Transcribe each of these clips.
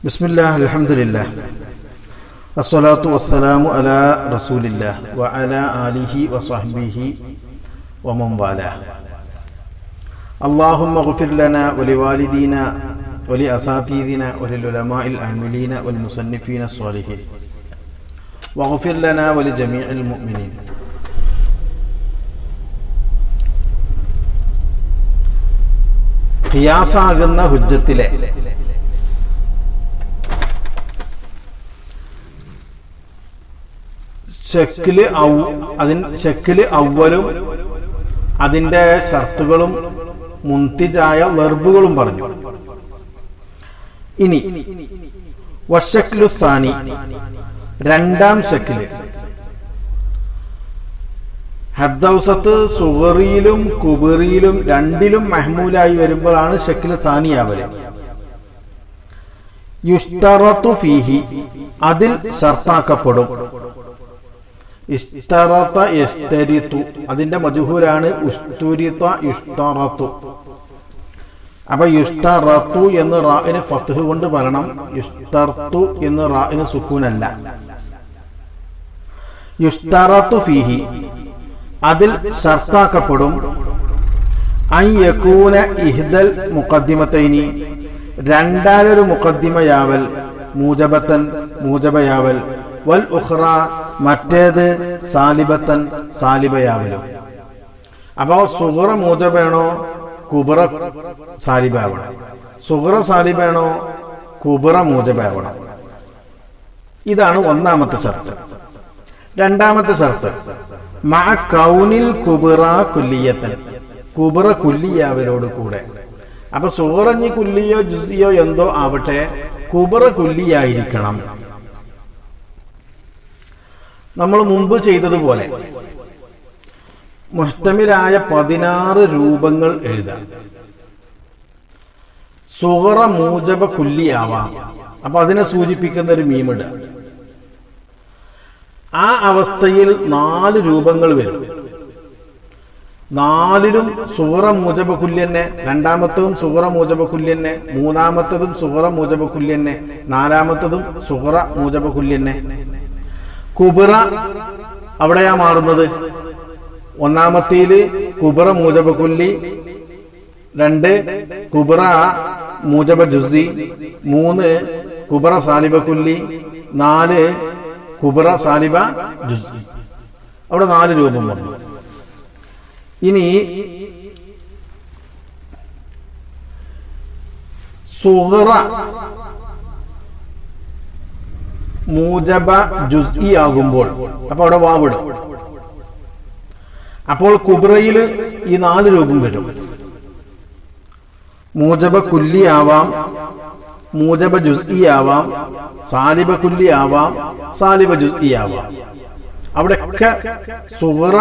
ബിസ്മില്ലാഹ് അൽഹംദുലില്ലാഹ് അസ്സലാത്തു വസ്സലാമു അലാ റസൂലില്ലാഹ് വഅലാ ആലിഹി വസഹ്ബിഹി വമൻ വാലാഹ്. അല്ലാഹുമ്മ ഗ്ഫിർ ലനാ വലിവാലിദീനാ വലി അസാതീദിനാ വലിൽ ഉലമാഇൽ ആമിലീന വൽ മുസന്നിഫീന സ്വാലിഹീൻ വഗ്ഫിർ ലനാ വലി ജമീഇൽ മുഅ്മിനീൻ. ഖിയാസാകുന്ന ഹുജ്ജത്തിലെ ഷെക്കില് അവലും അതിന്റെ ഷർത്തുകളും മുൻതിജായ വെർബുകളും പറഞ്ഞു. ഇനി വശക്ലു സാനി, രണ്ടാം ഷെക്കില് ഹദ്ദൗസത്ത് സുഗറിയിലും കുബറിയിലും രണ്ടിലും മഹ്മൂലായി വരുമ്പോഴാണ് ഷെക്കില് സാനിയാവല്. യുഷ്തറത്തു ഫീഹി, അതിൽ ഷർത്താക്കപ്പെടും. ഇസ്തറത യസ്തരിതു, അതിന്റെ മജ്ഹൂലാണ് ഉസ്തുരിത യുസ്തറതു. അപ്പൊ യുസ്തറതു എന്ന് റാഇന് ഫത്ഹ് കൊണ്ട് പറയണം, യുസ്തർതു എന്ന് റാഇന് സുക്കൂനല്ല. യുസ്തറതു ഫീഹി, അതിൽ ഷർത്താക്കപ്പെടും. അൻ യകൂന ഇഹ്ദൽ മുഖദ്ദിമതൈനി, രണ്ടാലൊരു മുഖദ്ദിമയാവൽ, മൂജബത്തൻ മൂജബയാവൽ, വൽ ഉഖ്റ മറ്റേത് സാലിബത്തൻ സാലിബയാവലും. അപ്പോ സുഗറ മൂജബേണോ കുബറ സാലിബാവണം, സുഗറ സാലിബേണോ കുബറ മൂജബാവണം. ഇതാണ് ഒന്നാമത്തെ ഷർത്ത്. രണ്ടാമത്തെ ഷർത്ത് മഅ കൗനിൽ കുബറ കുല്ലിയത്തൻ, കുബറ കുല്ലിയാവലോട് കൂടെ. അപ്പൊ സുഗറഞ്ഞി കുല്ലിയോ ജുസിയോ എന്തോ ആവട്ടെ, കുബറ കുല്ലിയായിരിക്കണം. നമ്മൾ മുമ്പ് ചെയ്തതുപോലെ മുഹ്തമിലായ 16 രൂപങ്ങൾ എഴുതാം. സുഗറ മൂജബ കുല്ലിയാവാം. അപ്പൊ അതിനെ സൂചിപ്പിക്കുന്ന ഒരു മീമിട. ആ അവസ്ഥയിൽ 4 രൂപങ്ങൾ വരും. 4ലും സുഗറ മൂജബ കുല്യന്നെ, രണ്ടാമത്തതും സുഗറ മൂജബ കുല്യന്നെ, മൂന്നാമത്തതും സുഗറ മൂജബ കുല്യന്നെ, നാലാമത്തതും സുഗറ മൂജബ കുല്യന്നെ. കുബറ അവിടെയാ മാറുന്നത്. ഒന്നാമത്തേല് കുബറ മൂജബ കുല്ലി, 2 കുബറ മൂജബ ജുസി, 3 കുബറ സാലിബ കുല്ലി, 4 കുബറ സാലിബ ജുസി. അവിടെ 4 രൂപം വന്നു. ഇനി സുഗറ മൂജബ ജുസ്ഇ ആകുമ്പോൾ അപ്പൊ അവിടെ വാവിടും. അപ്പോൾ കുബ്രയിൽ ഈ 4 രൂപം വരും. മൂജബ കുല്ലി ആവാം, മൂജബ ജുസ്ഇ ആവാം, സാലിബ കുല്ലി ആവാം, സാലിബ ജുസ്ഇ ആവാം. അവിടെയൊക്കെ സുഗറ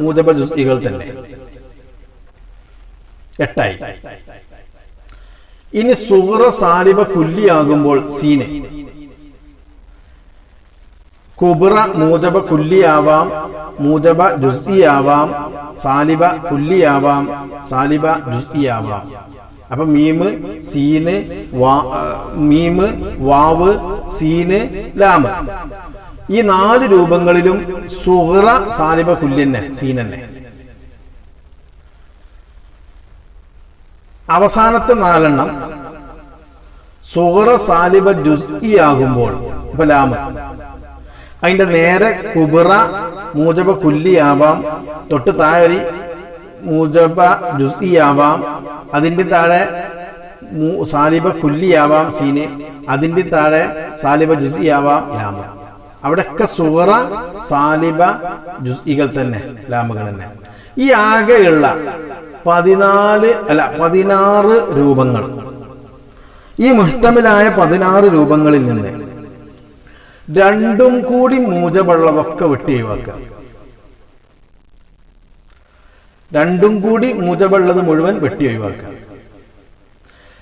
മൂജബ ജുസ്ഇകൾ തന്നെ. 8ആയി. ഇനി സുഗറ സാലിബ കുല്ലി ആകുമ്പോൾ സീന് കുബറ മൂജബ കുല്ലി ആവാം, മൂജബ ജുസ്ഇ ആവാം, സാലിബ കുല്ലി ആവാം, സാലിബ ജുസ്ഇ ആവാം. അപ്പൊ മീമ് സീന് മീമ് വാവ് സീന് ലാമ്, ഈ 4 രൂപങ്ങളിലും സുഗറ സാലിബ കുല്യന്നെ സീനന്നെ. അവസാനത്തെ 4 സുഗറ സാലിബ ജുസ്ഇ ആകുമ്പോൾ ഇപ്പൊ ലാമ്, അതിന്റെ നേരെ കുബറ മൂജബ കുല്ലി ആവാം, തൊട്ട് താഴെ മൂജബ ജുസ്ഇ ആവാം, അതിന്റെ താഴെ സാലിബ കുല്ലി ആവാം സീന്, അതിന്റെ താഴെ സാലിബ ജുസ്ഇ ആവാം ലാമ. അവിടെയൊക്കെ സുഗറ സാലിബ ജുസ്ഇകൾ തന്നെ, ലാമുകൾ തന്നെ. ഈ ആകെയുള്ള 16 രൂപങ്ങൾ, ഈ മുഹ്തമിലായ 16 രൂപങ്ങളിൽ നിന്ന് 2 കൂടി മൂജബുള്ളതൊക്കെ വെട്ടി ഒഴിവാക്കുക. 2 കൂടി മൂജബുള്ളത് മുഴുവൻ വെട്ടി ഒഴിവാക്കുക.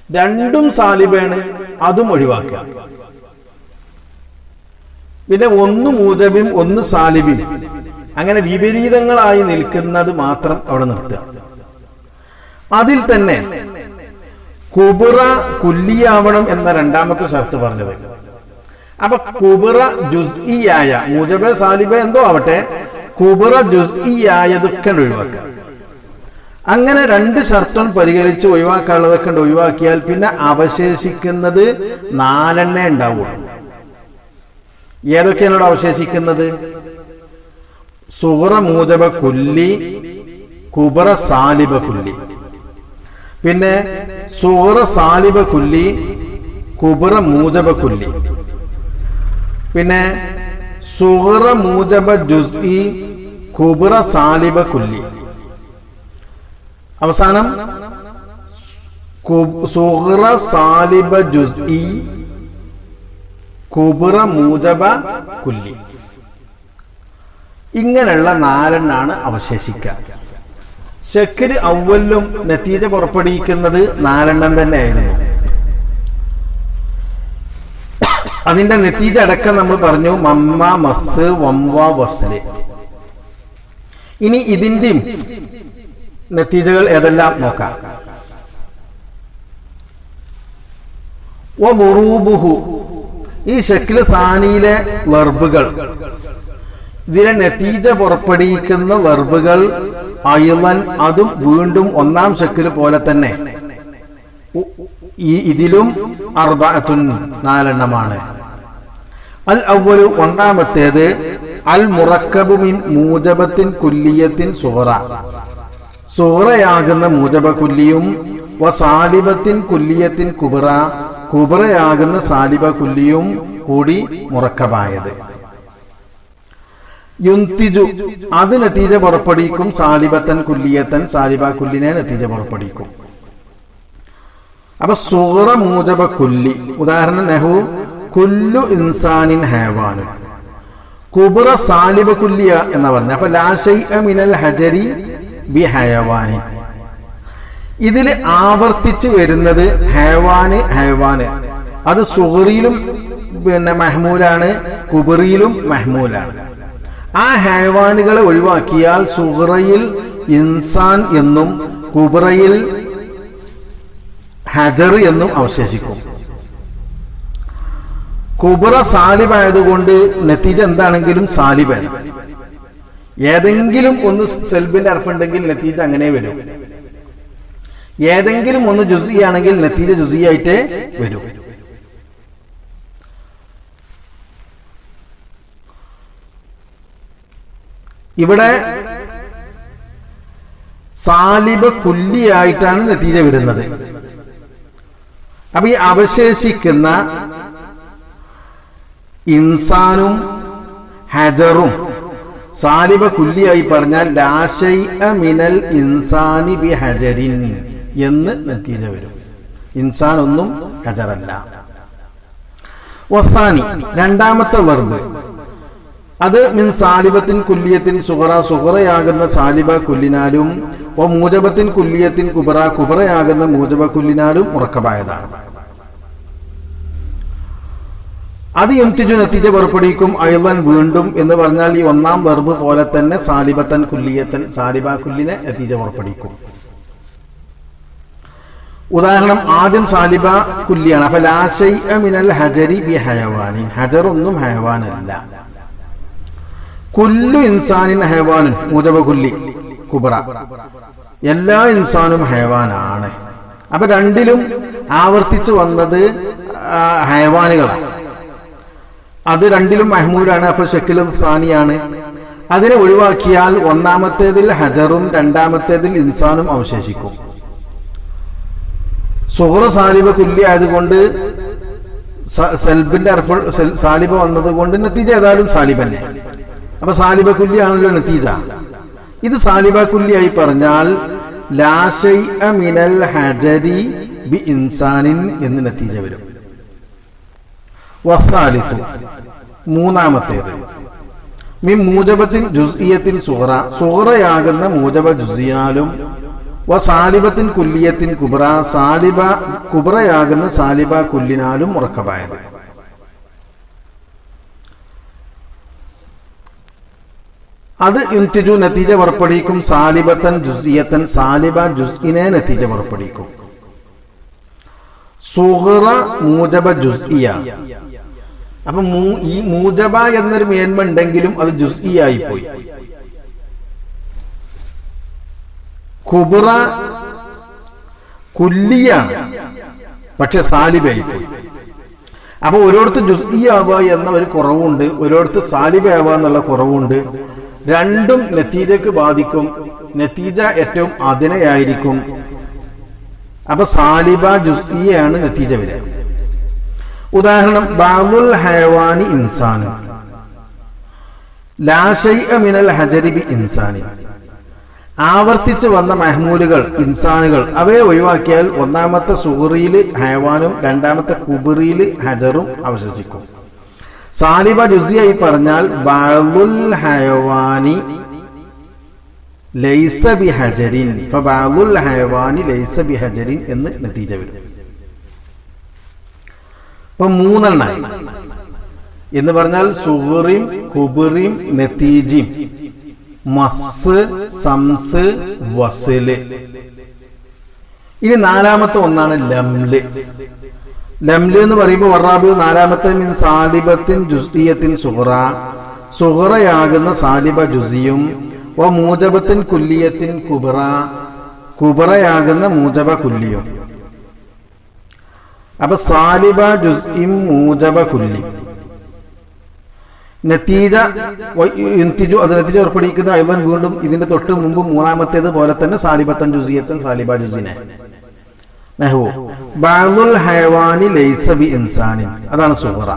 2 സാലിബേണ്, അതും ഒഴിവാക്കുക. പിന്നെ 1 മൂജബും 1 സാലിബും അങ്ങനെ വിപരീതങ്ങളായി നിൽക്കുന്നത് മാത്രം അവിടെ നിർത്തുക. അതിൽ തന്നെ കുബറ കുല്ലിയാവണം എന്ന രണ്ടാമത്തെ ഷർത്ത് പറഞ്ഞത്. അപ്പൊ കുബറ ജുസ്ഇയായ മൂജബ സാലിബ എന്തോ ആവട്ടെ, കുബറ ജുസ്ഇയായതൊക്കെ ഒഴിവാക്കുക. അങ്ങനെ രണ്ട് ഷർത്തും പരിഹരിച്ച് ഒഴിവാക്കാനുള്ളതൊക്കെ ഒഴിവാക്കിയാൽ പിന്നെ അവശേഷിക്കുന്നത് 4 ഉണ്ടാവുള്ളൂ. ഏതൊക്കെയാണ് ഇവിടെ അവശേഷിക്കുന്നത്? സുഹറ മൂജബ കുല്ലി, കുബറ സാലിബ കുല്ലി. പിന്നെ സുഹറ സാലിബ കുല്ലി, കുബറ മൂജബ കുല്ലി. പിന്നെ സുഹറ മൂജബ ജുസ്ഇ, കുബറ സാലിബ കുല്ലി. അവസാനം സുഹറ സാലിബ ജുസ്ഇ, കുബറ മൂജബ കുല്ലി. ഇങ്ങനെയുള്ള 4 അവശേഷിക്കുക. ശക്ര് അവലും നതീജ പുറപ്പെടുവിക്കുന്നത് 4 തന്നെയായിരുന്നു. അതിന്റെ നതീജ അടക്കം നമ്മൾ പറഞ്ഞു മമ്മ, മസ്, വംവ, വസ്ല്. ഇനി ഇതിന്റെയും നതീജകൾ ഏതെല്ലാം നോക്കാം. ഈ ശക്ല് സാനിയിലെ വെർബുകൾ, ഇതിലെ നതീജ പുറപ്പെടുവിക്കുന്ന വെർബുകൾ അയ്ളൻ, അതും വീണ്ടും ഒന്നാം ശക്ല് പോലെ തന്നെ ഇതിലും അർബഅത്തുൻ 4 അൽ അവ്വലു ഒന്നാമത്തേത് അൽ മുറക്കബു മിൻ മൂജബത്തിൻ കുല്ലിയത്തിൻ സുഹറ, സുഹറയാകുന്ന മൂജബ കുല്ലിയും വസാലിബത്തിൻ കുല്ലിയത്തിൻ കുബറ, കുബറയാകുന്ന സാലിബ കുല്ലിയും കൂടി മുറക്കബായത്. യുന്തിജു അത് നതീജ പുറപ്പെടുവിക്കും സാലിബത്തൻ കുല്ലിയത്തൻ, സാലിബ കുല്ലിനെ നതീജ പുറപ്പെടുവിക്കും. അപ്പൊ സുഹറ മൂജബ കുല്ലി, ഉദാഹരണം നഹു കുല്ലു ഇൻസാനിൻ ഹൈവാനു. കുബറ സാലിബ കുല്ലിയ എന്ന് പറഞ്ഞ, അപ്പൊ ലാ ശൈഅ മിനൽ ഹജരി ബി ഹൈവാനി. ഇതിൽ ആവർത്തിച്ച് വരുന്നത് ഹൈവാന് ഹൈവാന്. അത് സുഹറിയിലും പിന്നെ മഹ്മൂലാണ്, കുബറിയിലും മഹ്മൂലാണ്. ആ ഹൈവാനുകളെ ഒഴിവാക്കിയാൽ സുഹറയിൽ ഇൻസാൻ എന്നും കുബറയിൽ ഹജർ എന്നും അവശേഷിക്കും. കുബറ സാലിബായതുകൊണ്ട് നതീജ എന്താണെങ്കിലും സാലിബാണ്. ഏതെങ്കിലും ഒന്ന് സെൽബിന്റെ അർഫുണ്ടെങ്കിൽ നതീജ അങ്ങനെ വരും. ഏതെങ്കിലും ഒന്ന് ജുസി ആണെങ്കിൽ നതീജ ജുസിയായിട്ടേ വരും. ഇവിടെ സാലിബ കുല്ലിയായിട്ടാണ് നതീജ വരുന്നത്. അപ്പൊ ഈ അവശേഷിക്കുന്ന ഇൻസാനും ഹജറും സാലിബ കുല്ലിയായി പറഞ്ഞാൽ ലാ ശൈഅ മിനൽ ഇൻസാനി ബി ഹജരിൻ എന്ന് നതീജ വരും. ഇൻസാൻ ഒന്നും ഹജറല്ല. വസാനി രണ്ടാമത്തെ വെർബ്, അത് മിൻ സാലിബത്തിൻ കുല്ലിയത്തിൻ സുഹറ, സുഹറയാകുന്ന സാലിബ കുല്ലിനാലും മൂജബത്തിൻ കുല്ലിയത്തിൻ കുബറ, കുബറയാകുന്ന മൂജബ കുല്ലിനാലും മുറക്കബായതാണ്. അത് യുംതിജു നതീജ പുറപ്പെടുവിക്കും അയ്ളൻ വീണ്ടും എന്ന് പറഞ്ഞാൽ ഈ ഒന്നാം വെർബ് പോലെ തന്നെ സാലിബത്തൻ കുല്ലിയത്തൻ, സാലിബ കുല്ലിനെ നതീജ പുറപ്പെടുവിക്കും. ഉദാഹരണം ആദ്യം സാലിബ കുല്ലിയാണ്. അപ്പൊ ലാ ശൈഅ മിനൽ ഹജരി ബി ഹയവാനിൻ, ഹജർ ഒന്നും ഹയവാനല്ല. കുല്ലു ഇൻസാനിൻ ഹയവാനുൻ മൂജബ കുല്ലി കുബറ, എല്ലാ ഇൻസാനും ഹയവാനാണ്. അപ്പൊ രണ്ടിലും ആവർത്തിച്ചു വന്നത് ഹയവാനുകളാണ്. അത് രണ്ടിലും മഹ്മൂലാണ്. അപ്പൊ ശക്കിലും സാനിയാണ്. അതിനെ ഒഴിവാക്കിയാൽ ഒന്നാമത്തേതിൽ ഹജറും രണ്ടാമത്തേതിൽ ഇൻസാനും അവശേഷിക്കും. സുഹറ സാലിബ കുല്ലി ആയതുകൊണ്ട് സെൽബിന്റെ അർഫ സാലിബ വന്നത് കൊണ്ട് നതീജ ഏതായാലും സാലിബന്നെ. അപ്പൊ സാലിബ കുല്ലി ആണല്ലോ നതീജ. ഇത് സാലിബ കുല്ലിയായി പറഞ്ഞാൽ ലാ ശൈഅ മിനൽ ഹജരി ബി ഇൻസാനിൻ എന്ന് നതീജ വരും. വസാലിസു മൂന്നാമത്തേത് മിൻ മൂജബത്തിൻ ജുസ്ഇയത്തിൻ സുഹറ, സുഹറയാകുന്ന മൂജബ ജുസിയാലും വസാലിബത്തിൻ കുല്ലിയത്തിൻ കുബറ, സാലിബ കുബറയാകുന്ന സാലിബ കുല്ലിനാലും മുറക്കബായത്. അത് യുൻതിജു നതീജ പുറപ്പെടുവിക്കും സാലിബത്തൻ ജുസ്ഇയത്തൻ, സാലിബ ജുസ്ഇനെ നതീജ പുറപ്പെടുവിക്കും. സുഗ്റ മൂജബ ജുസ്ഇയ. അപ്പൊ ഈ മൂജബ എന്നൊരു മേന്മ ഉണ്ടെങ്കിലും അത് ജുസ്ഇയായി പോയി. കുബ്ര കുല്ലിയാണ്, പക്ഷെ സാലിബായി പോയി. അപ്പൊ ഒരിടത്ത് ജുസ്ഇയാവുക എന്ന ഒരു കുറവുണ്ട്, ഒരിടത്ത് സാലിബാവുക എന്നുള്ള കുറവുണ്ട്. രണ്ടും നതീജക്ക് ബാധിക്കും. നതീജ ഏറ്റവും അതിനെയായിരിക്കും. അപ്പൊ സാലിബ ജുസ്ഇയാണ് നതീജ വരിക. ഉദാഹരണം, ബഅദുൽ ഹയവാനി ഇൻസാൻ ലാ ശൈഅ മിനൽ ഹജരി ബി ഇൻസാനി. ആവർത്തിച്ച് വന്ന മഹ്മൂലുകൾ ഇൻസാനുകൾ അവയെ ഒഴിവാക്കിയാൽ ഒന്നാമത്തെ സുഗ്റിയിൽ ഹയവാനും രണ്ടാമത്തെ കുബ്രിയിൽ ഹജറും അവശേഷിക്കും. സാലിബ ജുസ്ഇയായി പറഞ്ഞാൽ ബഅദുൽ ഹയവാനി ലൈസ ബിഹജരിൻ ഫബഅദുൽ ഹയവാനി ലൈസ ബിഹജരിൻ എന്ന് നതീജ വരും. ഇപ്പൊ മൂന്നെണ്ണായി എന്ന് പറഞ്ഞാൽ സുഗ്റിയും കുബ്രിയും നതീജയും മസ് സംസ് വസ്ല്. ഇനി നാലാമത്തെ ഒന്നാണ് ലംല്. ലംല് എന്ന് പറയുമ്പോൾ വറാബി നാലാമത്തെ മിൻ സാലിബത്തിൻ ജുസ്ഇയത്തിൻ സുഗ്റ, സുഗ്റയാകുന്ന സാലിബ ജുസിയും വ മൂജബത്തിൻ കുല്ലിയത്തിൻ കുബ്ര, കുബ്റയാകുന്ന മൂജബ കുല്ലിയും. അപ്പൊ സാലിബ ജുസ്ഇം മൂജബ കുല്ലി നതീജ യുൻതിജു, അത് നതീജ ഉറപ്പിടിക്കുന്ന അയ്ളൻ വീണ്ടും ഇതിന്റെ തൊട്ട് മുമ്പ് മൂന്നാമത്തേത് പോലെ തന്നെ സാലിബത്തൻ ജുസിയത്തൻ സാലിബ ജുസിനെ. നഹ്വു ബഅദുൽ ഹയവാനി ലൈസ ബി ഇൻസാനിൻ, അതാണ് സുഗ്റ.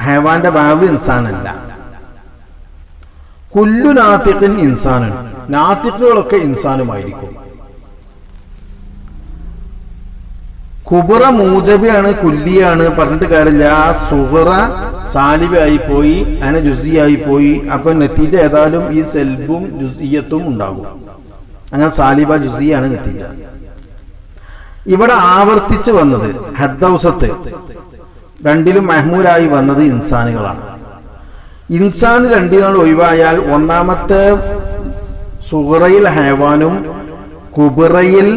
ഹയവാന്റെ ബഅദ് ഇൻസാനല്ല. കുല്ലു നാതിഖിൻ ഇൻസാനുൻ, നാതിഖുകളൊക്കെ ഇൻസാനുമായിരിക്കും. കുബ്ര മൂജബിയാണ് കുല്ലിയാണ് പറഞ്ഞിട്ട് കാര്യമില്ല. സുഗ്റ സാലിബായി പോയി, അങ്ങനെ ജുസിയായി പോയി. അപ്പൊ നതീജ ഏതായാലും ഈ സെൽബും ജുസിയത്തും ഉണ്ടാകും. അങ്ങനെ സാലിബ ജുസിയാണ് നതീജ. ഇവിടെ ആവർത്തിച്ച് വന്നത് ഹദ്ദൗസത്ത് രണ്ടിലും മഹ്മൂലായി വന്നത് ഇൻസാനുകളാണ്. ഇൻസാൻ രണ്ടിനാൾ ഒഴിവായാൽ ഒന്നാമത്തെ സുഗ്റയിൽ ഹയവാനും കുബ്രയിൽ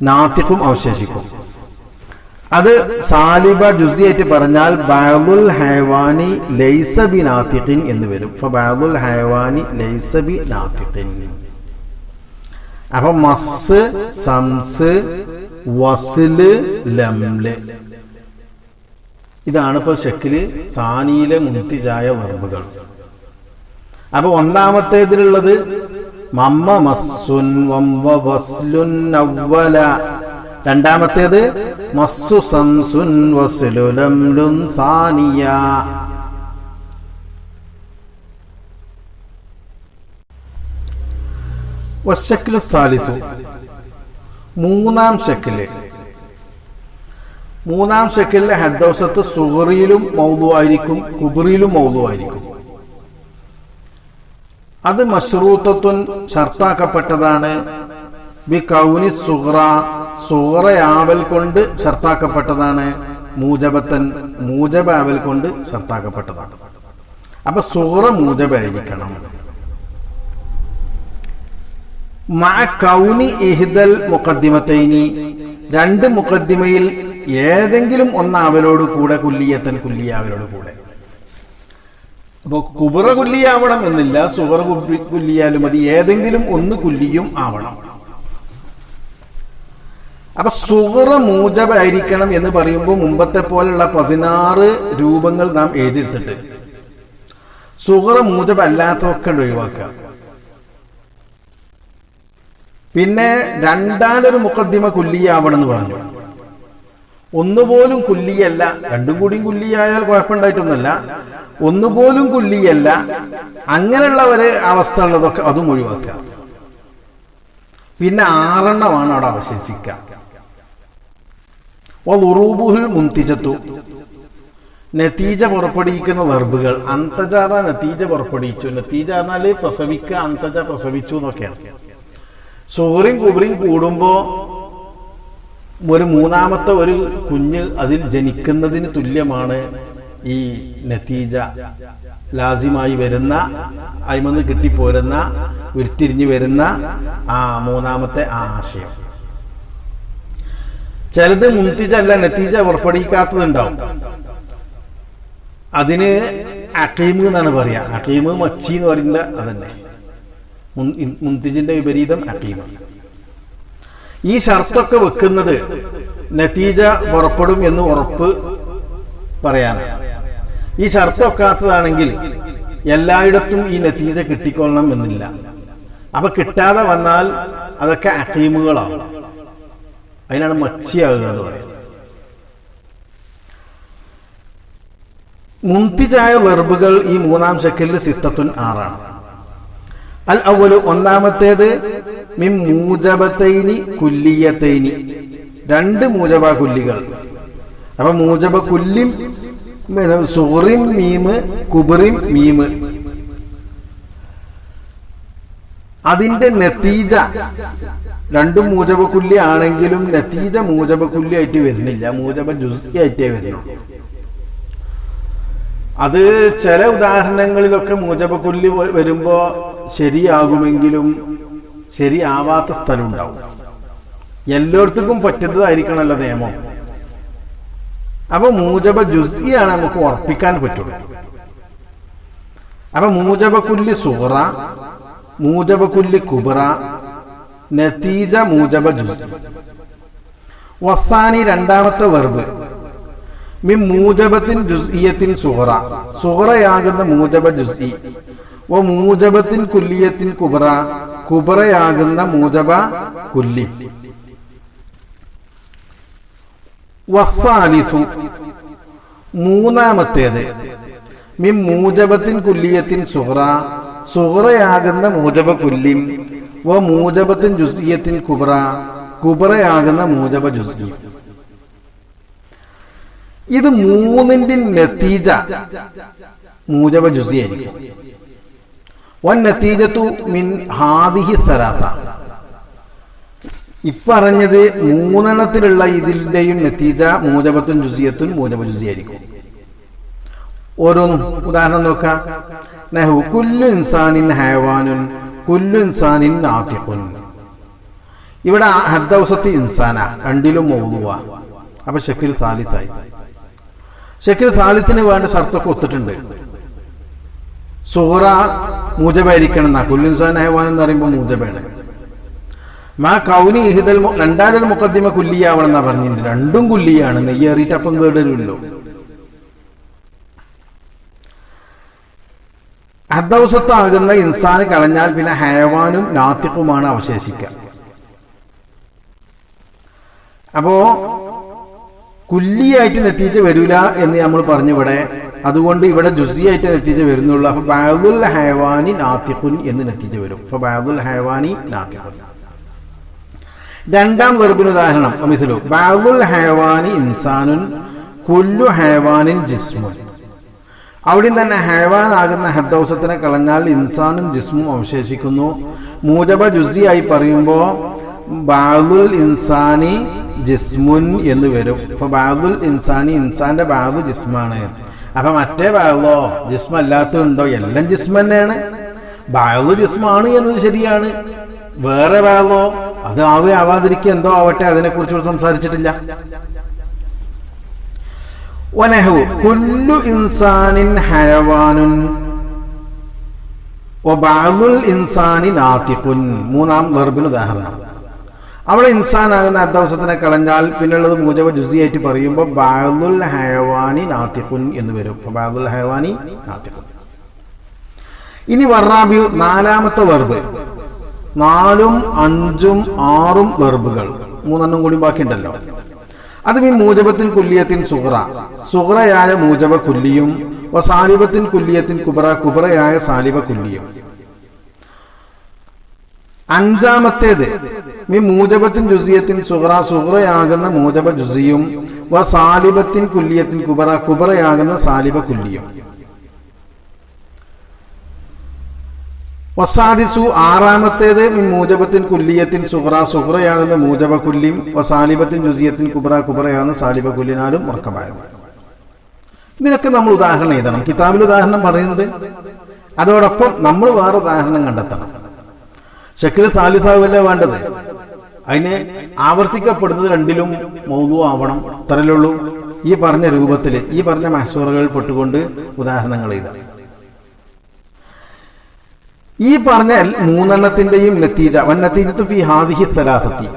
നാതിഖും അവശേഷിക്കും. അത് സാലിബ ജുസിയായിട്ട് പറഞ്ഞാൽ ബഅദുൽ ഹയവാനി ലൈസ ബി നാതിഖിൻ എന്ന് വരും. ഫബഅദുൽ ഹയവാനി ലൈസ ബി നാതിഖിൻ. അപ്പൊ മസ് സംസ് വസ്ല് ലംല്, ഇതാണ് ഇപ്പൊ ഷക്കില് സാനിയിലെ മുൻതിജായ വെർബുകൾ. അപ്പൊ ഒന്നാമത്തേതിലുള്ളത് മമ്മ മസ്സുൻ വംവ വസ്ലുൻ അവ്വല, രണ്ടാമത്തേത് മസ്സു സംസുൻ വസ്ലു ലംലുൻ സാനിയ. വശക്ലു സാലിസു, മൂന്നാം ഷക്കില്. മൂന്നാം ഷക്കിലെ ഹദ്ദൗസത്ത് സുഗ്റിയിലും മൗദു ആയിരിക്കും, കുബ്രിയിലും മൗദു ആയിരിക്കും. അത് മശ്റൂത്തത്തുൻ ഷർത്താക്കപ്പെട്ടതാണ്. ബി കൗനി സുഗ്റ, സുഗ്റയാവൽ കൊണ്ട് ഷർത്താക്കപ്പെട്ടതാണ്. മൂജബത്തൻ, മൂജബാവൽ കൊണ്ട് ഷർത്താക്കപ്പെട്ടതാണ്. അപ്പൊ സുഗ്റ മൂജബായിരിക്കണം. മഅ കൗനി ഇഹ്ദൽ മുഖദ്ദിമത്തൈനി, രണ്ട് മുഖദ്ദിമയിൽ ഏതെങ്കിലും ഒന്നാവലോട് കൂടെ കുല്ലിയത്തൻ, കുല്ലിയാവലോട് കൂടെ. അപ്പൊ കുബ്ര കുല്ലിയാവണം എന്നില്ല, സുഗ്റ കുല്ലിയാലും മതി, ഏതെങ്കിലും ഒന്ന് കുല്ലിയും ആവണം. അപ്പൊ സുഗ്റ മൂജബായിരിക്കണം എന്ന് പറയുമ്പോൾ മുമ്പത്തെ പോലുള്ള 16 രൂപങ്ങൾ നാം എഴുതിയെടുത്തിട്ട് സുഗ്റ മൂജബ് അല്ലാത്തതൊക്കെ ഒഴിവാക്കുക. പിന്നെ രണ്ടാലൊരു മുഖദ്ദിമ കുല്ലിയാവണം എന്ന് പറഞ്ഞു. ഒന്നുപോലും കുല്ലിയല്ല, രണ്ടും കൂടിയും കുല്ലിയായാൽ കുഴപ്പമുണ്ടായിട്ടൊന്നുമല്ല. ഒന്നുപോലും കുല്ലിയല്ല, അങ്ങനെയുള്ള ഒരു അവസ്ഥ ഉള്ളതൊക്കെ അതും ഒഴിവാക്കുക. പിന്നെ 6 എണ്ണമാണ് അവിടെ അവശേഷിക്കുക. ഉറൂബുൽ മുൻതിജത്തു, നതീജ പുറപ്പെടുവിക്കുന്ന വെർബുകൾ. അന്തജാറ നതീജ പുറപ്പെടുവിച്ചു. നതീജ പറഞ്ഞാല് പ്രസവിക്കുക, അന്തജ പ്രസവിച്ചു എന്നൊക്കെയാണ്. സുഗ്റിയും കുബ്രിയും കൂടുമ്പോ ഒരു മൂന്നാമത്തെ ഒരു കുഞ്ഞ് അതിൽ ജനിക്കുന്നതിന് തുല്യമാണ് ഈ നതീജ. ലാസിമായി വരുന്ന, അയിമന്ന് കിട്ടിപ്പോരുന്ന, ഉരുത്തിരിഞ്ഞു വരുന്ന ആ മൂന്നാമത്തെ ആശയം. ചിലത് മുൻതിജ അല്ല നതീജ പുറപ്പെടുവിക്കാത്തതുണ്ടാവും. അതിന് അഖീമ് എന്നാണ് പറയാ. അഖീമ് മച്ചി എന്ന് പറയുന്നത് അതന്നെ. മുൻതിജിന്റെ വിപരീതം അഖീമ്. ഈ ഷർത്തൊക്കെ വെക്കുന്നത് നതീജ പുറപ്പെടും എന്ന് ഉറപ്പ് പറയാനാണ്. ഈ ഷർത്ത് വെക്കാത്തതാണെങ്കിൽ എല്ലായിടത്തും ഈ നതീജ കിട്ടിക്കൊള്ളണം എന്നില്ല. അപ്പൊ കിട്ടാതെ വന്നാൽ അതൊക്കെ അഖീമുകളാണ്. അതിനാണ് മച്ചിയാകുക എന്ന് പറയുന്നത്. മുൻതിജായ വെർബുകൾ ഈ മൂന്നാം ശക്കലിൽ സിത്തത്തുൻ 6 അൽ അവ്വലു ഒന്നാമത്തേത് മിൻ മൂജബത്തൈനി കുല്ലിയത്തൈനി, 2 മൂജബ കുല്ലികൾ. അപ്പൊ മൂജബ കുല്ലിം സുഗ്റിം മീമ് കുബ്റിം മീമ്, അതിന്റെ നതീജ 2 മൂജബ കുല്ലി ആണെങ്കിലും നതീജ മൂജബ കുല്ലി ആയിട്ട് വരുന്നില്ല, മൂജബ ജുസ്ഇ ആയിട്ടേ വരുന്നുള്ളൂ. അത് ചില ഉദാഹരണങ്ങളിലൊക്കെ മൂജബ കുല്ലി വരുമ്പോ ശരിയാകുമെങ്കിലും ശരിയാവാത്ത സ്ഥലം ഉണ്ടാവും. എല്ലായിടത്തും പറ്റുന്നതായിരിക്കണമല്ലോ നിയമം. അപ്പൊ മൂജബ ജുസ്ഇ ആണ് നമുക്ക് ഉറപ്പിക്കാൻ പറ്റുള്ളൂ. അപ്പൊ മൂജബ കുല്ലി സുഗ്റ, മൂജബ കുല്ലി കുബ്ര, നതീജ മൂജബ ജുസ്ഇ. വസാനി രണ്ടാമത്തെ വെർബ് മിൻ മൂജബത്തിൻ ജുസ്ഇയത്തിൻ സുഗ്റ, സുഗ്റയാകുന്ന മൂജബ ജുസ്ഇ. വ മൂജബത്തിൻ കുല്ലിയത്തിൻ കുബ്ര, കുബ്രയാകുന്ന മൂജബ കുല്ലി. വസാലിസു മൂന്നാമത്തേത് മിൻ മൂജബത്തിൻ കുല്ലിയത്തിൻ സുഗ്റ, സുഗ്റയാകുന്ന മൂജബ കുല്ലിം. വ മൂജബത്തിൻ ജുസ്ഇയത്തിൻ കുബ്ര, കുബ്രയാകുന്ന മൂജബ ജുസ്ഇ. ഇത് മൂന്നിന്റെ നതീജ മൂജബ ജുസ്ഇ ആയിരിക്കും. വൻ നതീജത്തു മിൻ ഹാദിഹി സലാസ, ഇപ്പറഞ്ഞത് മൂന്നെണ്ണത്തിലുള്ള ഇതിന്റെയും നതീജ മൂജബത്തുൻ ജുസ്ഇയത്തുൻ മൂജബ ജുസ്ഇ ആയിരിക്കും. ഓരോന്നും ഉദാഹരണം നോക്കാം. നഹു കുല്ലു ഇൻസാനിൻ ഹയവാനുൻ കുല്ലു ഇൻസാനിൻ നാതിഖുൻ. ഇവിടെ ഹദ്ദൗസത്തി ഇൻസാന, രണ്ടിലും മൗദൂഅ. അപ്പൊ ശക്കിൽ സാലിസായി. ശക്കിൽ സാലിസിന് വേണ്ട ഷർത്തൊക്കെ ഒത്തിട്ടുണ്ട്. സുഗ്റ മൂജബായിരിക്കണം എന്നാ, കുല്ലു ഇൻസാൻ ഹയവാൻ എന്ന് പറയുമ്പോൾ മൂജബാണ്. മാ കൗനി ഇഹ്ദൽ രണ്ടാമതൊരു മുഖദ്ദിമ കുല്ലിയാവണം എന്നാ പറഞ്ഞിട്ടുണ്ട്. രണ്ടും കുല്ലിയാണ്, നെയ്യേറിയിട്ട് അപ്പം കേടല്ലോ. ഹദ്ദൗസത്താകുന്ന ഇൻസാന് കളഞ്ഞാൽ പിന്നെ ഹയവാനും നാത്തിഖുമാണ് അവശേഷിക്കുക. അപ്പോ കുല്ലിയായിട്ട് നതീജ വരൂല എന്ന് നമ്മൾ പറഞ്ഞു ഇവിടെ. അതുകൊണ്ട് ഇവിടെ ജുസ്ഇയായിട്ട് നതീജ വരുന്നുള്ളൂ. അപ്പൊ ബഅദുൽ ഹയവാനി നാതിഖുൻ എന്ന് നതീജ വരും. അപ്പൊ ബഅദുൽ ഹയവാനി നാതിഖുൻ. രണ്ടാം വെർബിന് ഉദാഹരണം മിസ്ലു ബഅദുൽ ഹയവാനി ഇൻസാനുൻ കുല്ലു ഹയവാനിൻ ജിസ്മുൻ. അവിടെ തന്നെ ഹയവാൻ ആകുന്ന ഹദ്ദൗസത്തിനെ കളഞ്ഞാൽ ഇൻസാനും ജിസ്മും അവശേഷിക്കുന്നു. മൂജബ ജുസ്ഇയായി പറയുമ്പോ ബഅദുൽ ഇൻസാനി ജിസ്മുൻ എന്ന് വരും. അപ്പൊ ബഅദുൽ ഇൻസാനി, ഇൻസാന്റെ ബഅദ് ജിസ്മാണ്. അപ്പൊ മറ്റേ ബഅദോ ജിസ്മല്ലാത്തതുണ്ടോ? എല്ലാം ജിസ്മ തന്നെയാണ്. ബഅദ് ജിസ്മാണ് എന്നത് ശരിയാണ്. വേറെ ബഅദോ അത് ആവാതിരിക്കുക എന്തോ ആവട്ടെ, അതിനെക്കുറിച്ച് സംസാരിച്ചിട്ടില്ല. വനഹു കുല്ലു ഇൻസാനിൻ ഹയവാനുൻ വബഅദുൽ ഇൻസാനി നാതിഖുൻ. മൂന്നാം വെർബിന് ഉദാഹരണം. അവിടെ ഇൻസാനാകുന്ന അദ്ദൗസത്തിനെ കളഞ്ഞാൽ പിന്നുള്ളത് മൂജബ ജുസ്ഇയായിട്ട് പറയുമ്പോൾ ബഅദുൽ ഹയവാനി നാതിഖുൻ എന്ന് വരും. ബഅദുൽ ഹയവാനി നാതിഖുൻ. ഇനി വറാബിയു നാലാമത്തെ വെർബ്. 4ഉം 5ഉം 6ഉം വെർബുകൾ, 3 കൂടി ബാക്കിയുണ്ടല്ലോ. അത് ഈ മൂജബത്തിൻ കുല്ലിയത്തിൻ സുഗ്റ, സുഗ്റയായ മൂജബ കുല്ലിയും സാലിബത്തിൻ കുല്ലിയത്തിൻ കുബ്ര, കുബ്രയായ സാലിബ കുല്ലിയും. അഞ്ചാമത്തേത് മി മൂജബത്തിൻ ജുസിയത്തിൻ സുഗ്റ, സുഗ്റയാകുന്ന മൂജബ ജുസിയും സാലിബത്തിൻ കുല്ലിയത്തിൻ കുബ്ര, കുബ്രയാകുന്ന സാലിബ കുല്ലിയും. വസാദിസു ആറാമത്തേത് മിൻ മൂജബത്തിൻ കുല്ലിയത്തിൻ സുഗ്റ, സുഗ്റയാകുന്ന മൂജബ കുല്ലിയും സാലിബത്തിൻ ജുസിയത്തിൻ കുബ്ര, കുബ്രയാകുന്ന സാലിബ കുല്ലിനാലും മർക്കബായത്. ഇതിനൊക്കെ നമ്മൾ ഉദാഹരണം എഴുതണം. കിതാബിൽ ഉദാഹരണം പറയുന്നത്, അതോടൊപ്പം നമ്മൾ വേറെ ഉദാഹരണം കണ്ടെത്തണം. ശക്കിൽ താലിസാവല്ലേ വേണ്ടത്. അതിന് ആവർത്തിക്കപ്പെടുന്നത് രണ്ടിലും മൗദൂ ആവണം, ഇത്രയുള്ളൂ. ഈ പറഞ്ഞ രൂപത്തിൽ, ഈ പറഞ്ഞ മഹ്സൂറുകളിൽ പെട്ടുകൊണ്ട് ഉദാഹരണങ്ങൾ ഇതാ. ഈ പറഞ്ഞ മൂന്നെണ്ണത്തിന്റെയും നത്തീജ വന്നത്തീജത്തു ഫി ഹാദിഹി സലാസത്തി,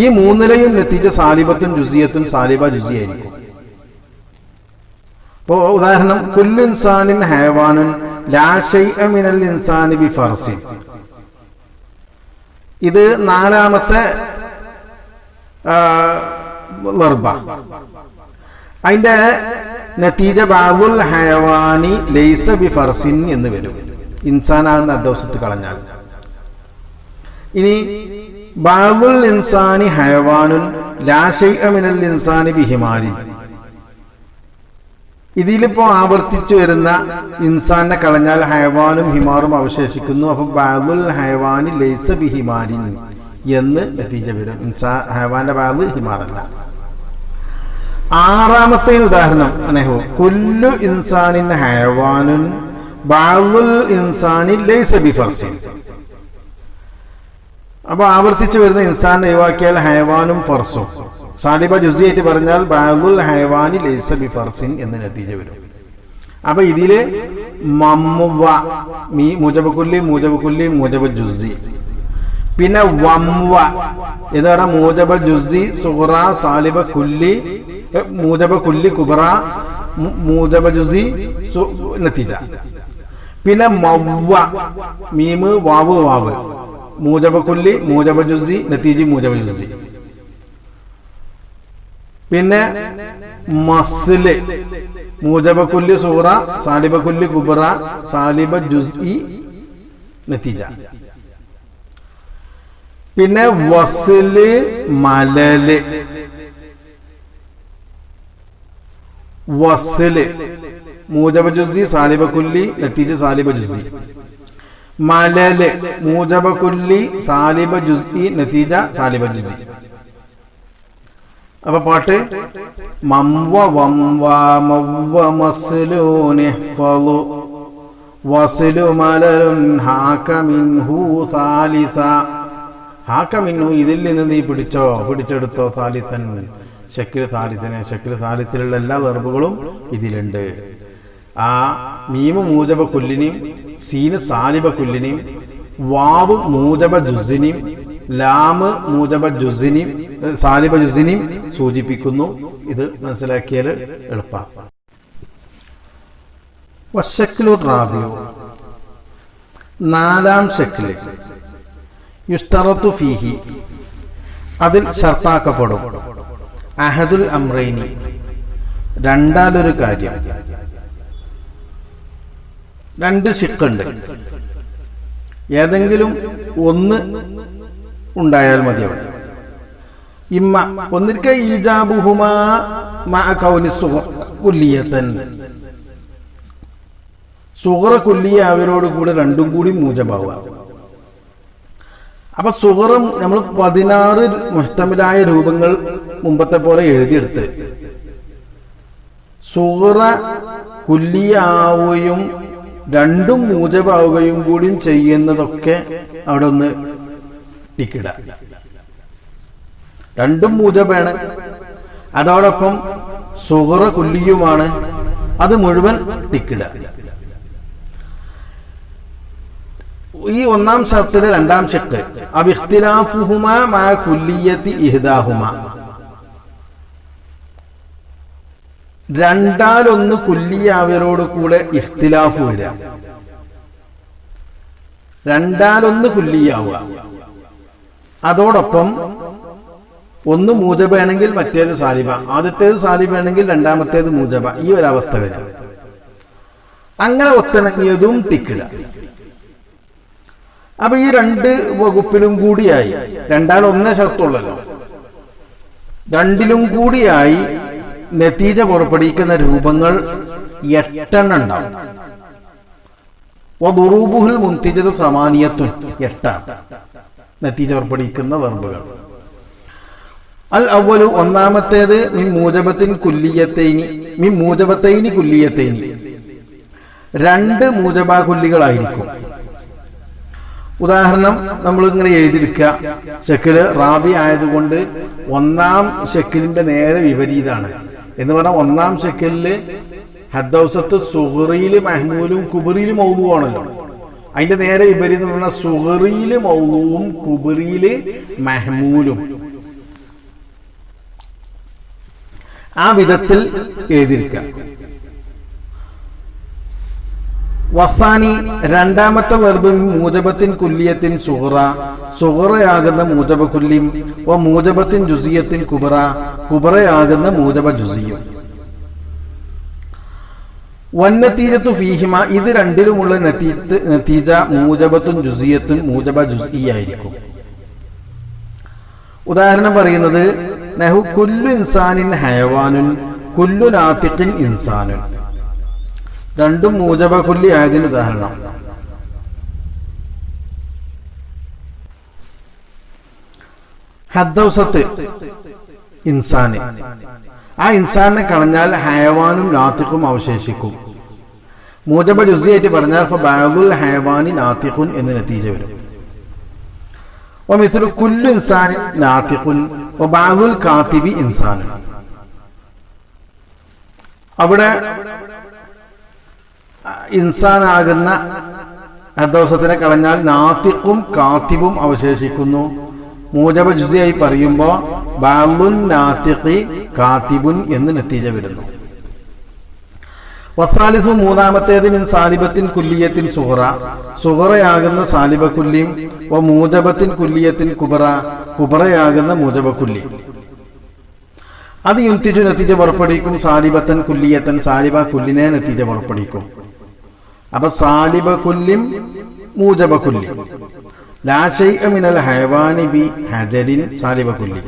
ഈ മൂന്നിലെയും നത്തീജ സാലിബത്തും ജുസിയത്തും സാലിബ ജുസി ആയിരിക്കും. ഇപ്പോ ഉദാഹരണം, കുല്ലു ഇൻസാനിൻ ഹയവാനുൻ ലാ ശൈഅ മിനൽ ഇൻസാനി ബിഫർസിൻ. ഇത് നാലാമത്തെ ലർബ. അതിന്റെ നതീജ ബാബുൽ ഹയവാനി ലൈസ ബിഫർസിൻ എന്ന് വരും, ഇൻസാനാകുന്ന അദ്ദവസത്ത് കളഞ്ഞാൽ. ഇനി ബാബുൽ ഇൻസാനി ഹയവാനുൻ ലാ ശൈഅ മിനൽ ഇൻസാനി ബിഹിമാരിൻ. ഇതിലിപ്പോ ആവർത്തിച്ചു വരുന്ന ഇൻസാനെ കളഞ്ഞാൽ ഹയവാനും ഹിമാറും അവശേഷിക്കുന്നു. അപ്പൊ ബാദുൽ ഹയവാനി ലൈസ ബിഹിമാരിൻ എന്ന് നതീജ വരും. ഹയവാന്റെ ബാദ് ഹിമാറല്ല. ആറാമത്തെ ഉദാഹരണം അനഹു കുല്ലു ഇൻസാനിൻ ഹയവാനുൻ ബാദുൽ ഇൻസാനി ലൈസ ബിഫർസിൻ. അപ്പൊ ആവർത്തിച്ചു വരുന്ന ഇൻസാനെ ഒഴിവാക്കിയാൽ ഹയവാനും ഫർസും. സാലിബ ജുസിയായിട്ട് പറഞ്ഞാൽ ബാദുൽ ഹയവാനി ലൈസ ബിഫർസിൻ എന്ന് നതീജ വരും. അപ്പൊ ഇതില് മമ്വ മൂജബക്കുല്ലി മൂജബക്കുല്ലി മൂജബ ജുസി, പിന്നെ വംവ എന്ന് പറഞ്ഞാൽ മൂജബ ജുസി സുഹറ സാലിബ കുല്ലി മൂജബ കുല്ലി കുബറ മൂജബ ജുസി നതീജ. പിന്നെ മവ്വ മീമ് വാവ് വാവ് മൂജബ കുല്ലി മൂജബ ജുസി നതീജി മൂജബ ജുസി. പിന്നെ മസ്ല് മൂജബ കുല്ലി സൂറ സാലിബ കുല്ലി കുബറ സാലിബ ജുസ്ഇ നതീജ. പിന്നെ വസ്ല് മലല് വസ്ല് മൂജബ ജുസ്ഇ സാലിബ കുല്ലി നതീജ സാലിബ ജുസ്ഇ. മലല് മൂജബ കുല്ലി സാലിബ ജുസ്ഇ നതീജ സാലിബ ജുസ്ഇ. അപ്പൊ പാട്ട് മംവ വംവ മവ്വ മസ്ലൂനി ഫളു വസ്ലു മലലുൻ ഹാക മിൻഹു സാലിസ. ഹാക മിൻഹു ഇതിൽ നിന്ന് നീ പിടിച്ചെടുത്തോ സാലിസൻ ശക്രി സാലിസിനെ. ശക്രി സാലിസിലുള്ള എല്ലാ വെർബുകളും ഇതിലുണ്ട്. ആ മീമ് മൂജബ കുല്ലിനെയും സീന് സാലിബ കുല്ലിനെയും വാവ് മൂജബ ജുസിനെയും ലാമ് മൂജബ ജുസിനെയും സാലിബ ജുസിനെയും സൂചിപ്പിക്കുന്നു. ഇത് മനസ്സിലാക്കിയാൽ എളുപ്പമാണ്. വശക്ലു റാബിയു, നാലാം ശക്ല്, യുസ്തറത്തു ഫീഹി, അതിൽ ഷർത്താക്കപ്പെടും. അഹദുൽ അംറൈനി, രണ്ടാലൊരു കാര്യം. രണ്ട് ശിക്കുണ്ട്, ഏതെങ്കിലും ഒന്ന് ഉണ്ടായാൽ മതി അവിടെ. ഇമ്മ ഒന്നിരിക്കെ ഈജാബുഹുമാ മഅ കൗനി കുല്ലിയതൻ, സുഗറ കുല്ലിയ അവരോട് കൂടെ രണ്ടും കൂടി മൂജബാവുക. അപ്പൊ സുഗറും നമ്മൾ 16 മുഹ്തമിലായ രൂപങ്ങൾ മുമ്പത്തെ പോലെ എഴുതിയെടുത്ത് സുഗറ കുല്ലിയാവുകയും രണ്ടും മൂജബാവുകയും കൂടിയും ചെയ്യുന്നതൊക്കെ അവിടെ ഒന്ന് ടിക്കിട. രണ്ടും മൂജബാണ്, അതോടൊപ്പം സുഗറ കുല്ലിയുമാണ്, അത് മുഴുവൻ ടിക്കിട. ഈ ഒന്നാം ഷർത്തിലെ രണ്ടാം ഷക്ക് അബിഖ്തിലാഫുഹുമാ മാ കുല്ലിയത്തി ഇഹ്ദാഹുമാ, രണ്ടാലൊന്ന് കുല്ലിയാവരോട് കൂടെ ഇഖ്തിലാഫ് വരിക. രണ്ടാലൊന്ന് കുല്ലിയാവുക, അതോടൊപ്പം ഒന്ന് മൂജബാണെങ്കിൽ മറ്റേത് സാലിബ, ആദ്യത്തേത് സാലിബാണെങ്കിൽ രണ്ടാമത്തേത് മൂജബ, ഈ ഒരവസ്ഥ വരും. അങ്ങനെ ഒത്തിണങ്ങിയതും ടിക്കിട. അപ്പൊ ഈ രണ്ട് വകുപ്പിലും കൂടിയായി, രണ്ടാലൊന്നേ ഷർത്തുള്ളല്ലോ, രണ്ടിലും കൂടിയായി നതീജ പുറപ്പെടുവിക്കുന്ന രൂപങ്ങൾ 8 ഉണ്ടാവും. വദുറൂബുൽ മുൻതിജതു സമാനിയത്തുൻ, 8 നതീജ പുറപ്പെടുവിക്കുന്ന വെർബുകൾ. അൽ അവ്വലു, ഒന്നാമത്തേത് മിൻ മൂജബത്തിൻ കുല്ലിയത്തൈനി, മിൻ മൂജബത്തൈനി കുല്ലിയത്തൈനി, 2 മൂജബ കുല്ലികളായിരിക്കും. ഉദാഹരണം നമ്മൾ ഇങ്ങനെ എഴുതിയെടുക്കുക. ഷെക്കില് റാബി ആയതുകൊണ്ട് ഒന്നാം ഷെക്കിലിന്റെ നേരെ വിപരീതാണ് എന്ന് പറഞ്ഞാൽ ഒന്നാം ഷെക്കിലില് ഹദ്ദൗസത്ത് സുഹറിയില് മഹ്മൂലും കുബറിയില് മൗദൂആണല്ലോ. അതിന്റെ നേരെ വിപരീതം എന്ന് പറഞ്ഞാൽ സുഹറിയില് മൗദൂവും കുബറിയില് മഹ്മൂലും. ആ വിധത്തിൽ എഴുതിയിരിക്കുക. വസാനി രണ്ടാമത്തെ വെർബ് മൂജബത്തിൻ കുല്ലിയത്തിൻ സുഹറ, സുഹറയാകുന്ന മൂജബ കുല്ലിയും വ മൂജബത്തിൻ ജുസിയത്തിൻ കുബറ, കുബറയാകുന്ന മൂജബ ജുസിയും. വന്നതീജത്തു ഫീഹിമ, ഇത് രണ്ടിലുമുള്ള നതീജ മൂജബത്തുൻ ജുസിയത്തുൻ മൂജബ ജുസിയായിരിക്കും. ഉദാഹരണം പറയുന്നത് നഹു കുല്ലു ഇൻസാനിൻ ഹയവാനുൻ കുല്ലു നാതിഖിൻ ഇൻസാനുൻ. രണ്ടും മൂജബ കുല്ലി ആയതിന് ഉദാഹരണം. ഹദ്ദൗസത്ത് ഇൻസാന്, ആ ഇൻസാനെ കളഞ്ഞാൽ ഹയവാനും നാതിഖും അവശേഷിക്കും. മൂജബ ജുസിയായിട്ട് പറഞ്ഞാൽ ബഅദുൽ ഹയവാനി നാതിഖുൻ എന്ന് നതീജ വരും. വമിസ്ലു കുല്ലു ഇൻസാനി നാതിഖുൻ വബഅദുൽ കാതിബി ഇൻസാൻ. അവിടെ ഇൻസാനാകുന്ന ഹദ്ദൗസത്തിനെ കളഞ്ഞാൽ നാതിഖും കാതിബും അവശേഷിക്കുന്നു. മൂജബ ജുസിയായി പറയുമ്പോൾ ബഅദുൻ നാതിഖി കാതിബുൻ എന്ന് നതീജ വരുന്നു. വസാലിസു മൂന്നാമത്തേത് മിൻ സാലിബത്തിൻ കുല്ലിയത്തിൻ സുഹറ, സുഹറയാകുന്ന സാലിബ കുല്ലിയും വ മൂജബത്തിൻ കുല്ലിയത്തിൻ കുബറ, കുബറയാകുന്ന മൂജബ കുല്ലി. അത് യുൻതിജു നതീജ പുറപ്പെടുവിക്കും. സാലിബത്തൻ കുല്ലിയത്തൻ, സാലിബ കുല്ലിനെ നതീജ പുറപ്പെടുവിക്കും. അപ്പൊ സാലിബ കുല്ലിം മൂജബ കുല്ലി. ലാ ശൈഅ മിനൽ ഹയവാനി ബി ഹജരിൻ സാലിബ കുല്ലി,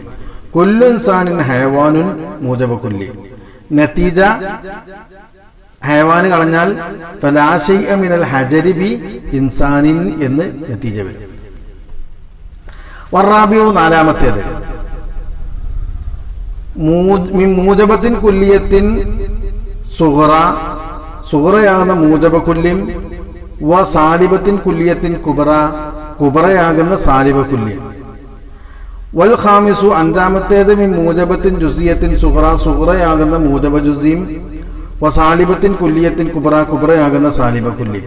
കുല്ലു ഇൻസാനിൻ ഹയവാനുൻ മൂജബ കുല്ലി. നതീജ ഹയവാന് കളഞ്ഞാൽ ഫലാ ശൈഅ മിനൽ ഹജരി ബി ഇൻസാനിൻ എന്ന് നതീജ വരും. വറാബിഉ നാലാമത്തേത് മൂജബത്തിൻ കുല്ലിയത്തിൻ സുഹറ, സുഹറയാകുന്ന മൂജബ കുല്ലിം വ സാലിബത്തിൻ കുല്ലിയത്തിൻ കുബറ, കുബറയാകുന്ന സാലിബ കുല്ലി. വൽ ഖാമിസു അഞ്ചാമത്തേത് മിൻ മൂജബത്തിൻ ജുസിയത്തിൻ സുഹറ, സുഹറയാകുന്ന മൂജബ ജുസിയും വ സാലിബത്തിൻ കുല്ലിയത്തിൻ കുബറ, കുബറയാകുന്ന സാലിബ കുല്ലി.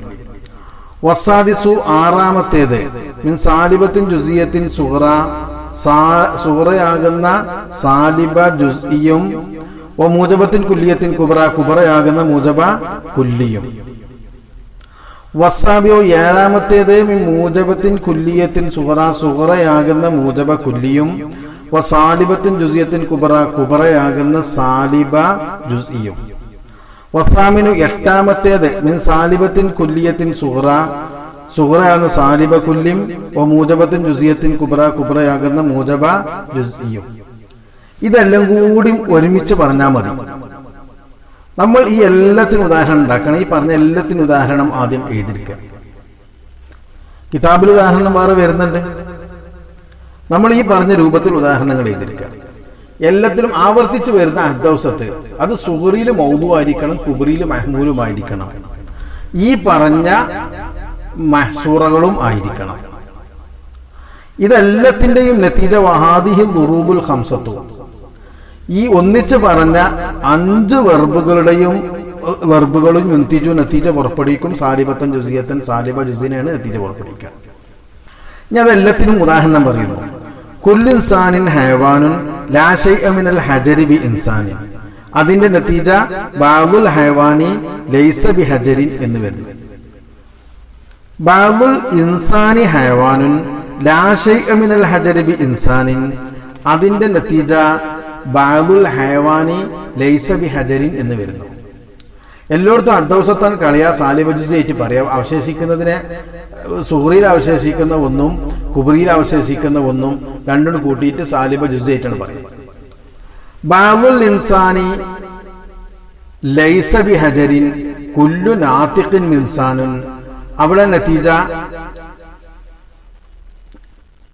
വസാദിസു ആറാമത്തേത് മിൻ സാലിബത്തിൻ ജുസിയത്തിൻ സുഹറ, സുഹറയാകുന്ന സാലിബ ജുസിയും വ മൂജബത്തിൻ കുല്ലിയത്തിൻ കുബറ, കുബറയാകുന്ന മൂജബ കുല്ലിയും. വസാബിയോ ഏഴാമത്തേത് മിൻ മൂജബത്തിൻ കുല്ലിയത്തിൻ സുഹറ, സുഹറയാകുന്ന മൂജബ കുല്ലിയും വ സാലിബത്തിൻ ജുസിയത്തിൻ കുബറ, കുബറയാകുന്ന സാലിബ ജുസിയും. വസാമിനു എട്ടാമത്തേത് മിൻ സാലിബത്തിൻ കുല്ലിയത്തിൻ സുഹറ, സുഹറയാകുന്ന സാലിബ കുല്ലിയും വ മൂജബത്തിൻ ജുസിയത്തിൻ കുബറ, കുബറയാകുന്ന മൂജബ ജുസിയും. ഇതെല്ലാം കൂടി ഒരുമിച്ച് പറഞ്ഞാൽ മതി. നമ്മൾ ഈ എല്ലാത്തിനും ഉദാഹരണം ഉണ്ടാക്കണം. ഈ പറഞ്ഞ എല്ലാത്തിനും ഉദാഹരണം ആദ്യം എഴുതിയിരിക്കുക. കിതാബിൽ ഉദാഹരണം വേറെ വരുന്നുണ്ട്. നമ്മൾ ഈ പറഞ്ഞ രൂപത്തിൽ ഉദാഹരണങ്ങൾ എഴുതിയിരിക്കുക. എല്ലാത്തിനും ആവർത്തിച്ച് വരുന്ന ഹദ്ദൗസത്ത് അത് സുഹറിയിൽ മൗദൂആയിരിക്കണം, കുബറിയിൽ മഹ്മൂലുമായിരിക്കണം. ഈ പറഞ്ഞ മഹ്സൂറകളും ആയിരിക്കണം. ഇതെല്ലാത്തിന്റെയും നതീജ വഹാദിഹി ദുറൂബുൽ ഖംസത്തു, ഈ ഒന്നിച്ച് പറഞ്ഞ 5 വെർബുകളും യുൻതിജു നതീജ പുറപ്പെടുവിക്കും. സാലിബത്തൻ ജുസിയത്തൻ, സാലിബ ജുസിനെയാണ് നതീജ പുറപ്പെടുവിക്കുക. ഇനി അതെല്ലാത്തിനും ഉദാഹരണം പറയുന്നു. കുല്ലു ഇൻസാനിൻ ഹയവാനുൻ ലാ ശൈഅ മിനൽ ഹജരി ബി ഇൻസാനിൻ, അതിന്റെ നതീജ ബഅദുൽ ഹയവാനി ലൈസ ബി ഹജരിൻ എന്ന് വരുന്നു. ബഅദുൽ ഇൻസാനി ഹയവാനുൻ ലാ ശൈഅ മിനൽ ഹജരി ബി ഇൻസാനിൻ, അതിന്റെ നതീജ ബഅദുൽ ഹയവാനി ലൈസ ബി ഹജരിൻ എന്ന് വരുന്നു. എല്ലായിടത്തും ഹദ്ദൗസത്താൻ കളിയാ സാലിബ ജുസിയായിട്ട് പറയാം. അവശേഷിക്കുന്നതിനെ സുഹറിയിൽ അവശേഷിക്കുന്ന ഒന്നും കുബറിയിൽ അവശേഷിക്കുന്ന ഒന്നും രണ്ടും കൂട്ടിയിട്ട് സാലിബ ജുസിയായിട്ടാണ് പറയുന്നത്. ബഅദുൽ ഇൻസാനി ലൈസ ബി ഹജരിൻ കുല്ലു നാതിഖിൻ ഇൻസാനുൻ, അവിടെ നതീജ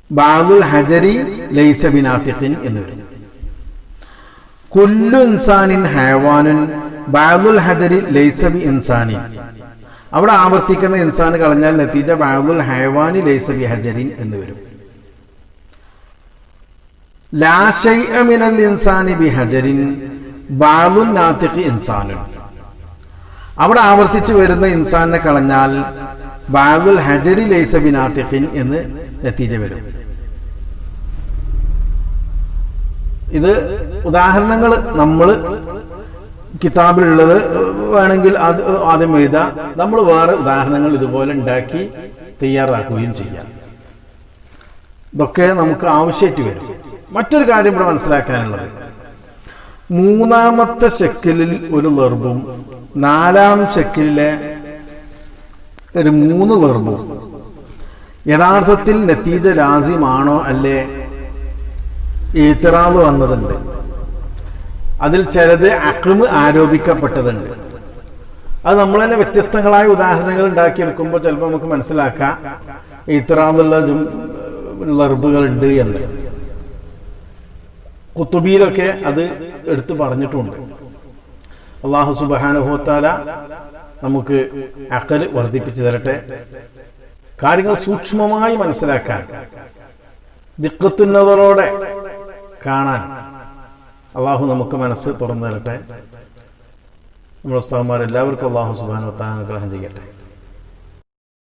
ബഅദുൽ ഹജരി ലൈസ ബി നാതിഖിൻ എന്ന് വരും. കുല്ലു ഇൻസാനിൻ ഹയവാനുൻ ബഅദുൽ ഹജരി ലൈസ ബി ഇൻസാനി, അവിടെ ആവർത്തിക്കുന്ന ഇൻസാൻ കളഞ്ഞാൽ നതീജ ബഅദുൽ ഹയവാനി ലൈസ ബിഹജരിൻ എന്ന് വരും. ലാ ശൈഅ മിനൽ ഇൻസാനി ബിഹജരിൻ ബഅദുൻ നാതിഖി ഇൻസാനുൻ. അവിടെ ആവർത്തിച്ചു വരുന്ന ഇൻസാനെ കളഞ്ഞാൽ ബഅദുൽ ഹജരി ലൈസ ബിനാതിഖിൻ എന്ന് നതീജ വരും. ഇത് ഉദാഹരണങ്ങൾ നമ്മൾ കിതാബിലുള്ളത് വേണമെങ്കിൽ അത് ആദ്യം എഴുതാം. നമ്മൾ വേറെ ഉദാഹരണങ്ങൾ ഇതുപോലെ ഉണ്ടാക്കി തയ്യാറാക്കുകയും ചെയ്യാം. ഇതൊക്കെ നമുക്ക് ആവശ്യമായിട്ട് വരും. മറ്റൊരു കാര്യം ഇവിടെ മനസ്സിലാക്കാനുള്ളത്, മൂന്നാമത്തെ ശക്കിലിൽ ഒരു ലർബും നാലാം ശക്കിലെ ഒരു 3 ലർബും യഥാർത്ഥത്തിൽ നതീജ ലാസിമാണോ അല്ലേ ഇത്റാദ് വന്നതുണ്ട്. അതിൽ ചിലത് അഖ്മ് ആരോപിക്കപ്പെട്ടതുണ്ട്. അത് നമ്മൾ തന്നെ വ്യത്യസ്തങ്ങളായ ഉദാഹരണങ്ങൾ ഉണ്ടാക്കിയെടുക്കുമ്പോൾ ചിലപ്പോൾ നമുക്ക് മനസ്സിലാക്കാം ഇത്റാദുള്ള ലർബുകളുണ്ട് എന്ന്. ഖുതുബിയിലൊക്കെ അത് എടുത്തു പറഞ്ഞിട്ടുണ്ട്. അല്ലാഹു സുബ്ഹാനഹു വ തആല നമുക്ക് അഖൽ വർദ്ധിപ്പിച്ചു തരട്ടെ. കാര്യങ്ങൾ സൂക്ഷ്മമായി മനസ്സിലാക്കാൻ, ദിഖ്ഖത്തുന്നദറോടെ കാണാൻ അള്ളാഹു നമുക്ക് മനസ്സ് തുറന്നു തരട്ടെ. നമ്മുടെ ഉസ്താദുമാർ എല്ലാവർക്കും അള്ളാഹു സുബ്ഹാനഹു വ തആല അനുഗ്രഹം ചെയ്യട്ടെ.